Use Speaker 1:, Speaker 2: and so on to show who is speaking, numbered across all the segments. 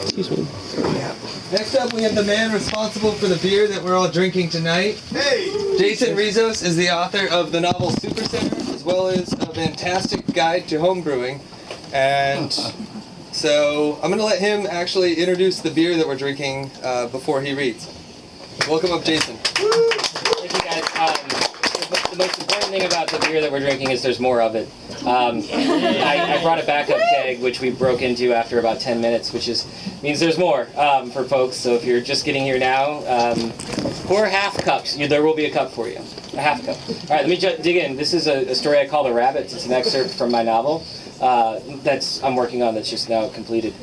Speaker 1: Excuse me.
Speaker 2: Next up, we have the man responsible for the beer that we're all drinking tonight. Hey! Jason Rizos is the author of the novel Supercenter, as well as a fantastic guide to homebrewing. And so I'm going to let him actually introduce the beer that we're drinking before he reads. Welcome up, Jason.
Speaker 3: Thank you, guys. The most important thing about the beer that we're drinking is there's more of it. I brought a backup keg, which we broke into after about 10 minutes, which means there's more for folks. So if you're just getting here now, pour half cups. There will be a cup for you. A half cup. All right, let me dig in. This is a story I call The Rabbits. It's an excerpt from my novel I'm working on that's just now completed.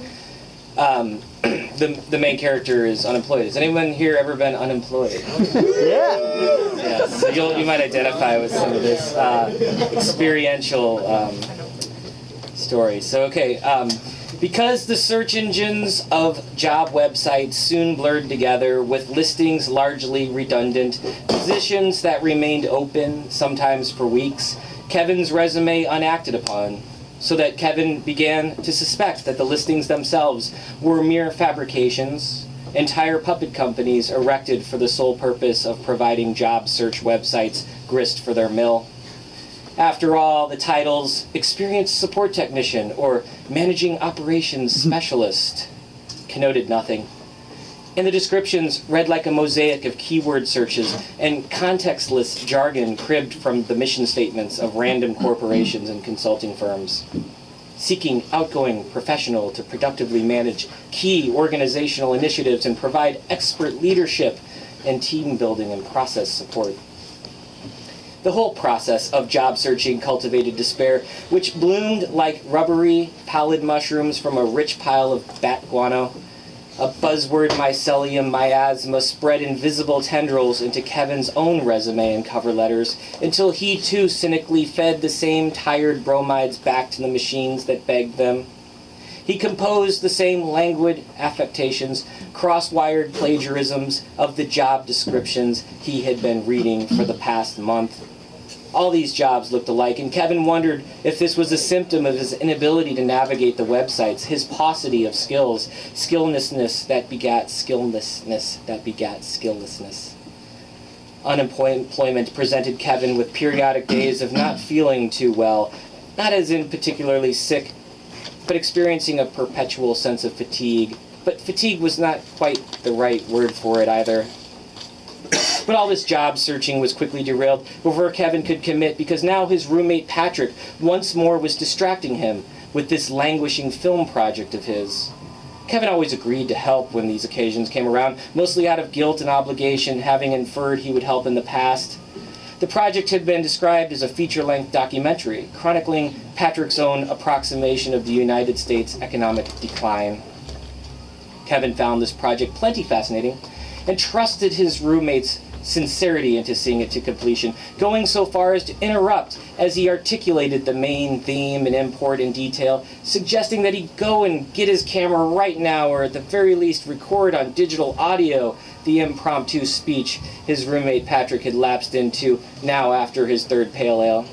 Speaker 3: The main character is unemployed. Has anyone here ever been unemployed? Yeah. So you might identify with some of this experiential story. So because the search engines of job websites soon blurred together with listings largely redundant, positions that remained open, sometimes for weeks, Kevin's resume unacted upon, so that Kevin began to suspect that the listings themselves were mere fabrications, entire puppet companies erected for the sole purpose of providing job search websites grist for their mill. After all, the titles Experienced Support Technician or Managing Operations Specialist connoted nothing. And the descriptions read like a mosaic of keyword searches and contextless jargon cribbed from the mission statements of random corporations and consulting firms. Seeking outgoing professional to productively manage key organizational initiatives and provide expert leadership and team building and process support. The whole process of job searching cultivated despair, which bloomed like rubbery, pallid mushrooms from a rich pile of bat guano. A buzzword mycelium miasma spread invisible tendrils into Kevin's own resume and cover letters, until he too cynically fed the same tired bromides back to the machines that begged them. He composed the same languid affectations, cross-wired plagiarisms of the job descriptions he had been reading for the past month. All these jobs looked alike, and Kevin wondered if this was a symptom of his inability to navigate the websites, his paucity of skills, skilllessness that begat skilllessness that begat skilllessness. Unemployment presented Kevin with periodic days of not feeling too well, not as in particularly sick, but experiencing a perpetual sense of fatigue. But fatigue was not quite the right word for it either. But all this job searching was quickly derailed before Kevin could commit, because now his roommate Patrick once more was distracting him with this languishing film project of his. Kevin always agreed to help when these occasions came around, mostly out of guilt and obligation, having inferred he would help in the past. The project had been described as a feature-length documentary, chronicling Patrick's own approximation of the United States' economic decline. Kevin found this project plenty fascinating and trusted his roommate's sincerity into seeing it to completion, going so far as to interrupt as he articulated the main theme and import in detail, suggesting that he go and get his camera right now, or at the very least record on digital audio the impromptu speech his roommate Patrick had lapsed into now after his third pale ale.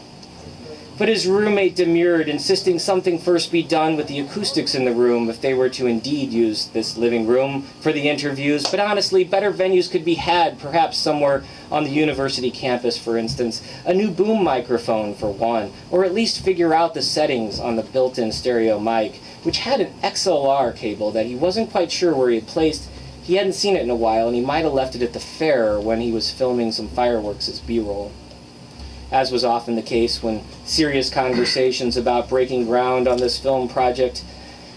Speaker 3: But his roommate demurred, insisting something first be done with the acoustics in the room if they were to indeed use this living room for the interviews. But honestly, better venues could be had, perhaps somewhere on the university campus, for instance. A new boom microphone, for one, or at least figure out the settings on the built-in stereo mic, which had an XLR cable that he wasn't quite sure where he had placed. He hadn't seen it in a while, and he might have left it at the fair when he was filming some fireworks as B-roll. As was often the case when serious conversations about breaking ground on this film project,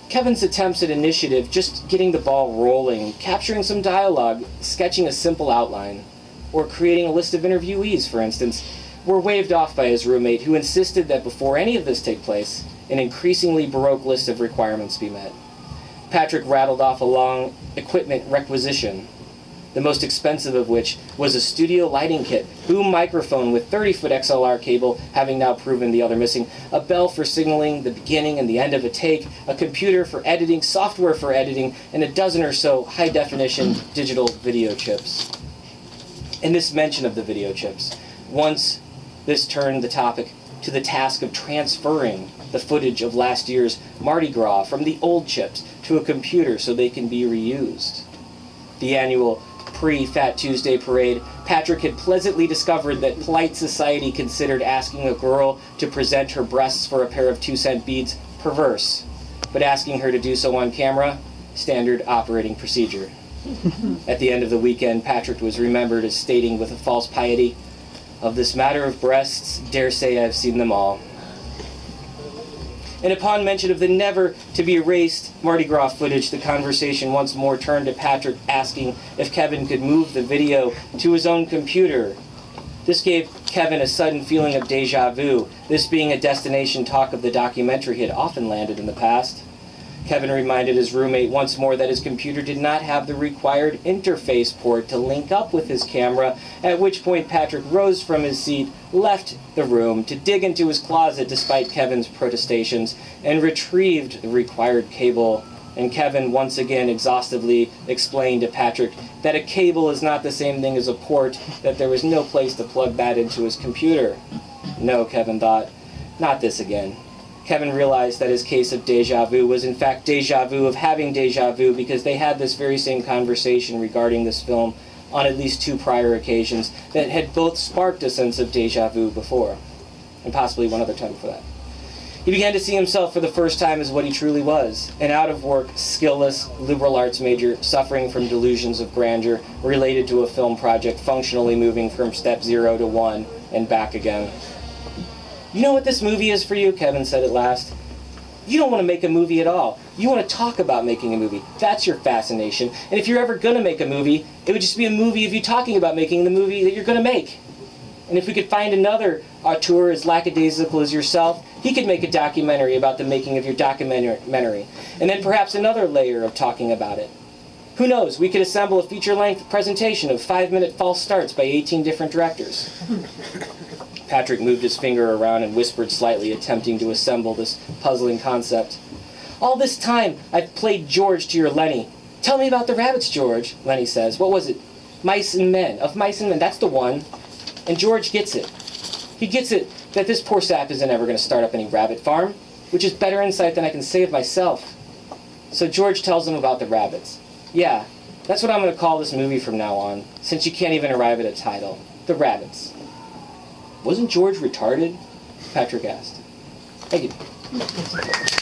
Speaker 3: Kevin's attempts at initiative, just getting the ball rolling, capturing some dialogue, sketching a simple outline, or creating a list of interviewees, for instance, were waved off by his roommate, who insisted that before any of this take place, an increasingly baroque list of requirements be met. Patrick rattled off a long equipment requisition, the most expensive of which was a studio lighting kit, boom microphone with 30-foot XLR cable, having now proven the other missing, a bell for signaling the beginning and the end of a take, a computer for editing, software for editing, and a dozen or so high-definition digital video chips. And this mention of the video chips, once this turned the topic to the task of transferring the footage of last year's Mardi Gras from the old chips to a computer so they can be reused. The annual pre-Fat Tuesday parade, Patrick had pleasantly discovered that polite society considered asking a girl to present her breasts for a pair of 2-cent beads perverse, but asking her to do so on camera, standard operating procedure. At the end of the weekend, Patrick was remembered as stating with a false piety, "Of this matter of breasts, dare say I've seen them all." And upon mention of the never-to-be-erased Mardi Gras footage, the conversation once more turned to Patrick asking if Kevin could move the video to his own computer. This gave Kevin a sudden feeling of déjà vu, this being a destination talk of the documentary he had often landed in the past. Kevin reminded his roommate once more that his computer did not have the required interface port to link up with his camera, at which point Patrick rose from his seat, left the room to dig into his closet despite Kevin's protestations, and retrieved the required cable. And Kevin once again exhaustively explained to Patrick that a cable is not the same thing as a port, that there was no place to plug that into his computer. No, Kevin thought, not this again. Kevin realized that his case of déjà vu was in fact déjà vu of having déjà vu, because they had this very same conversation regarding this film on at least 2 prior occasions that had both sparked a sense of déjà vu before, and possibly one other time before that. He began to see himself for the first time as what he truly was, an out-of-work, skillless, liberal arts major suffering from delusions of grandeur related to a film project functionally moving from step 0 to 1 and back again. "You know what this movie is for you?" Kevin said at last. "You don't want to make a movie at all. You want to talk about making a movie. That's your fascination. And if you're ever going to make a movie, it would just be a movie of you talking about making the movie that you're going to make. And if we could find another auteur as lackadaisical as yourself, he could make a documentary about the making of your documentary. And then perhaps another layer of talking about it. Who knows, we could assemble a feature-length presentation of 5-minute false starts by 18 different directors." Patrick moved his finger around and whispered slightly, attempting to assemble this puzzling concept. "All this time, I've played George to your Lenny. Tell me about the rabbits, George," Lenny says. "What was it? Mice and Men. Of Mice and Men. That's the one." And George gets it. He gets it that this poor sap isn't ever going to start up any rabbit farm, which is better insight than I can say of myself. So George tells him about the rabbits. "Yeah, that's what I'm going to call this movie from now on, since you can't even arrive at a title. The Rabbits." "Wasn't George retarded?" Patrick asked. Thank you.